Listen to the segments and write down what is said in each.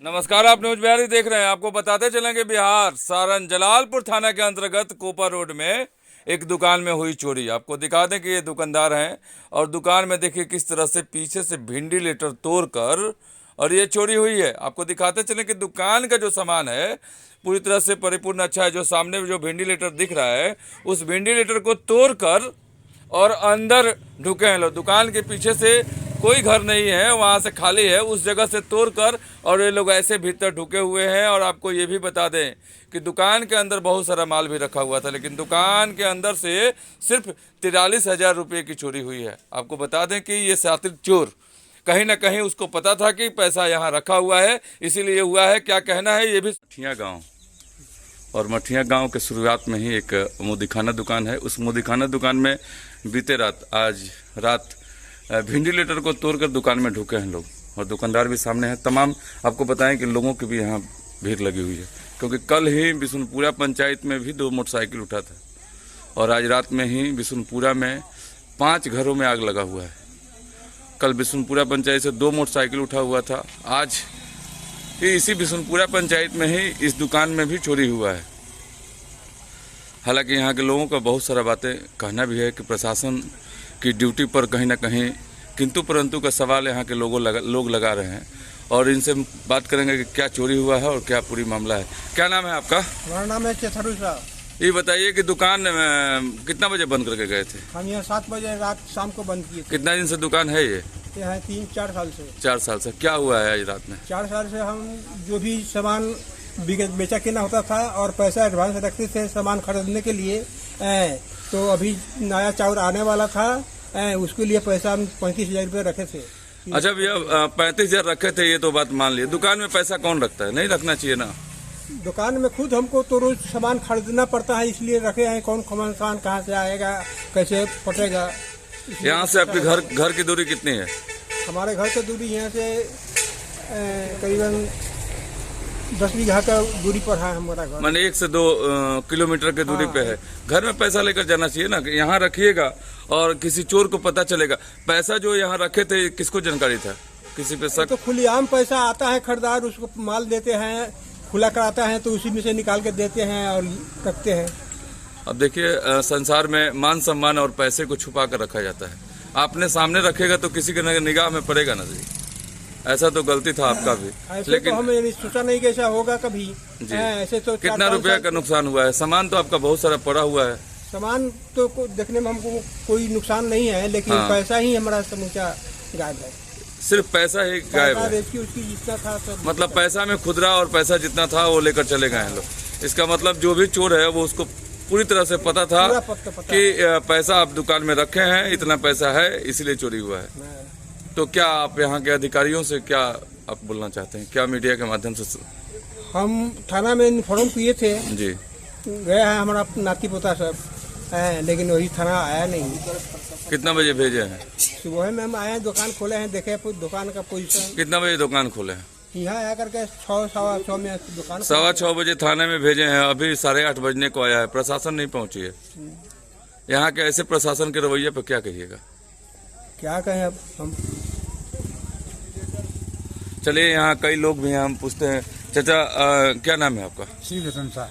नमस्कार, आप न्यूज बिहारी देख रहे हैं। आपको बताते चलेंगे बिहार सारण जलालपुर थाना के अंतर्गत कोपा रोड में एक दुकान में हुई चोरी। आपको दिखा दें कि ये दुकानदार हैं और दुकान में देखिए किस तरह से पीछे से वेंटिलेटर तोड़कर और ये चोरी हुई है। आपको दिखाते चलें कि दुकान का जो सामान है पूरी तरह से परिपूर्ण अच्छा है। जो सामने जो वेंटिलेटर दिख रहा है उस वेंटिलेटर को तोड़कर और अंदर ढुके हैं लोग। दुकान के पीछे से कोई घर नहीं है, वहाँ से खाली है, उस जगह से तोड़कर और ये लोग ऐसे भीतर ढुके हुए हैं। और आपको ये भी बता दें कि दुकान के अंदर बहुत सारा माल भी रखा हुआ था, लेकिन दुकान के अंदर से सिर्फ 43,000 रुपये की चोरी हुई है। आपको बता दें कि ये शातिर चोर कहीं ना कहीं उसको पता था कि पैसा यहाँ रखा हुआ है, इसीलिए हुआ है। क्या कहना है ये भी। मठिया गाँव और मठिया गांव के शुरुआत में ही एक मुदीखाना दुकान है। उस मुदीखाना दुकान में बीते रात आज रात वेंटिलेटर को तोड़कर दुकान में ढुके हैं लोग और दुकानदार भी सामने हैं। तमाम आपको बताएं कि लोगों की भी यहाँ भीड़ लगी हुई है, क्योंकि कल ही बिशुनपुरा पंचायत में भी 2 मोटरसाइकिल उठा था और आज रात में ही बिशुनपुरा में 5 घरों में आग लगा हुआ है। कल बिशुनपुरा पंचायत से 2 मोटरसाइकिल उठा हुआ था, आज इसी बिशुनपुरा पंचायत में ही इस दुकान में भी चोरी हुआ है। हालांकि यहाँ के लोगों का बहुत सारा बातें कहना भी है कि प्रशासन की ड्यूटी पर कहीं ना कहीं किंतु परंतु का सवाल यहाँ के लोग लगा रहे हैं और इनसे बात करेंगे कि क्या चोरी हुआ है और क्या पूरी मामला है। क्या नाम है आपका? हमारा नाम है चेथरू साहब। ये बताइए कि दुकान कितना बजे बंद करके गए थे? हम यहाँ 7 बजे रात शाम को बंद किए थे। कितना दिन से दुकान है ये? है 3-4 साल से। 4 साल से। क्या हुआ है आज रात में? 4 साल से हम जो भी सामान बेचा किना होता था और पैसा एडवांस रखते थे सामान खरीदने के लिए। तो अभी नया चाउर आने वाला था, उसके लिए पैसा हम 35,000 रुपये रखे थे। अच्छा भैया, 35,000 रखे थे, ये तो बात मान लिए। दुकान में पैसा कौन रखता है? नहीं रखना चाहिए ना। दुकान में खुद हमको तो रोज सामान खरीदना पड़ता है, इसलिए रखे हैं। कौन सामान कहाँ से आएगा, कैसे फटेगा। यहाँ से आपके घर की दूरी कितनी है? हमारे घर की दूरी यहाँ से करीबन 10 बीघा का दूरी पर है हमारा घर। माने 1 से 2 किलोमीटर के दूरी पे है। घर में पैसा लेकर जाना चाहिए ना, यहाँ रखिएगा और किसी चोर को पता चलेगा। पैसा जो यहाँ रखे थे किसको जानकारी था? किसी पे शक? तो खुलेआम पैसा आता है, खरीदार उसको माल देते हैं, खुला कराता है तो उसी में से निकाल के देते हैं और रखते हैं। अब देखिए, संसार में मान सम्मान और पैसे को छुपा कर रखा जाता है। आपने सामने रखेगा तो किसी के निगाह में पड़ेगा ना जी। ऐसा तो गलती था आपका भी, लेकिन तो हमें सोचा नहीं कि ऐसा होगा कभी जी। ऐसे तो कितना रुपया का नुकसान हुआ है? सामान तो आपका बहुत सारा पड़ा हुआ है। सामान तो देखने में हमको कोई नुकसान नहीं है, लेकिन पैसा ही हमारा समूचा गायब है। सिर्फ पैसा ही गायब है? उसकी जितना था सब, मतलब पैसा में खुदरा और पैसा जितना था वो लेकर चले गए हैं लोग। इसका मतलब जो भी चोर है वो उसको पूरी तरह से पता था कि पैसा आप दुकान में रखे हैं, इतना पैसा है, इसलिए चोरी हुआ है। तो क्या आप यहाँ के अधिकारियों से क्या आप बोलना चाहते हैं? क्या मीडिया के माध्यम से? हम थाना में इन्फॉर्म किए थे जी, गया है हमारा नाती पोता सब, लेकिन वही थाना आया नहीं। कितना बजे भेजे हैं? सुबह में हम आए हैं, दुकान खोले हैं, देखे दुकान का पोजीशन। कितना बजे दुकान खोले हैं? यहाँ आया करके 6-6:15 में दुकान। 6:15 बजे थाने में भेजे हैं, अभी 8:30 बजने को आया है, प्रशासन नहीं पहुंची है। यहाँ के ऐसे प्रशासन के रवैये पर क्या कहिएगा? क्या कहें अब हम। चलिए, यहाँ कई लोग भी हैं, हम पूछते हैं। चाचा, क्या नाम है आपका?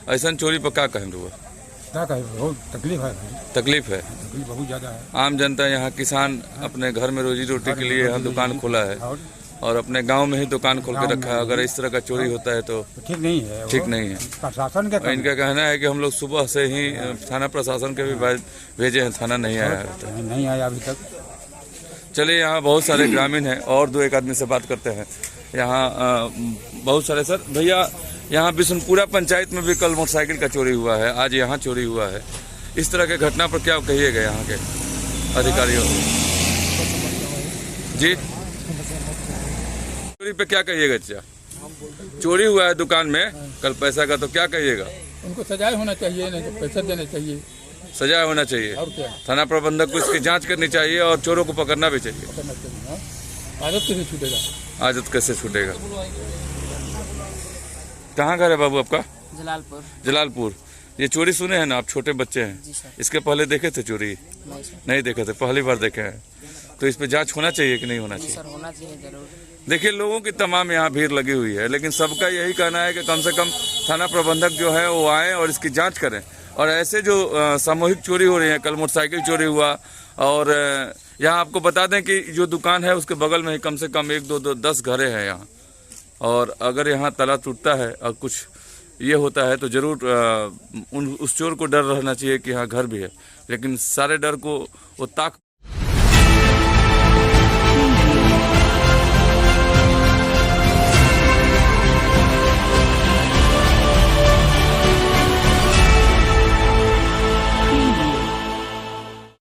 ऐसा चोरी पर क्या कहेंगे? हुआ क्या कहे, बहुत तकलीफ है। तकलीफ है, तकलीफ बहुत ज्यादा है। आम जनता यहाँ किसान अपने घर में रोजी रोटी के लिए यहाँ दुकान खोला है और अपने गांव में ही दुकान खोल के रखा है। अगर इस तरह का चोरी होता है तो ठीक नहीं है, ठीक नहीं है। प्रशासन का इनका कहना है कि हम लोग सुबह से ही थाना प्रशासन के भी भेजे हैं, थाना नहीं आया अभी तक। चलिए, यहाँ बहुत सारे ग्रामीण हैं और 2-1 आदमी से बात करते हैं। यहाँ बहुत सारे। सर भैया, यहाँ बिशुनपुरा पंचायत में भी कल मोटरसाइकिल का चोरी हुआ है, आज यहाँ चोरी हुआ है। इस तरह के घटना पर क्या कहिएगा यहाँ के अधिकारियों? जी, चोरी पे क्या कहिएगा? चाचा, चोरी हुआ है दुकान में कल पैसा का, तो क्या कहिएगा? उनको सजाए होना चाहिए, नहीं तो पैसा देना चाहिए। सजा होना चाहिए और क्या? थाना प्रबंधक को इसकी जांच करनी चाहिए और चोरों को पकड़ना भी चाहिए। आदत कैसे छूटेगा? आदत कैसे छूटेगा? कहाँ घर है बाबू आपका? जलालपुर। जलालपुर। ये चोरी सुने हैं ना आप? छोटे बच्चे हैं, इसके पहले देखे थे चोरी? नहीं देखे थे, पहली बार देखे हैं। तो इस पे जांच होना चाहिए कि नहीं होना चाहिए? सर, होना चाहिए जरूर। देखिए लोगों की तमाम यहाँ भीड़ लगी हुई है, लेकिन सबका यही कहना है कि कम से कम थाना प्रबंधक जो है वो आए और इसकी जांच करें। और ऐसे जो सामूहिक चोरी हो रही है, कल मोटरसाइकिल चोरी हुआ, और यहाँ आपको बता दें कि जो दुकान है उसके बगल में ही कम से कम 10 घरे हैं यहाँ। और अगर यहाँ ताला टूटता है और कुछ ये होता है तो ज़रूर उस चोर को डर रहना चाहिए कि हाँ घर भी है, लेकिन सारे डर को वो ताक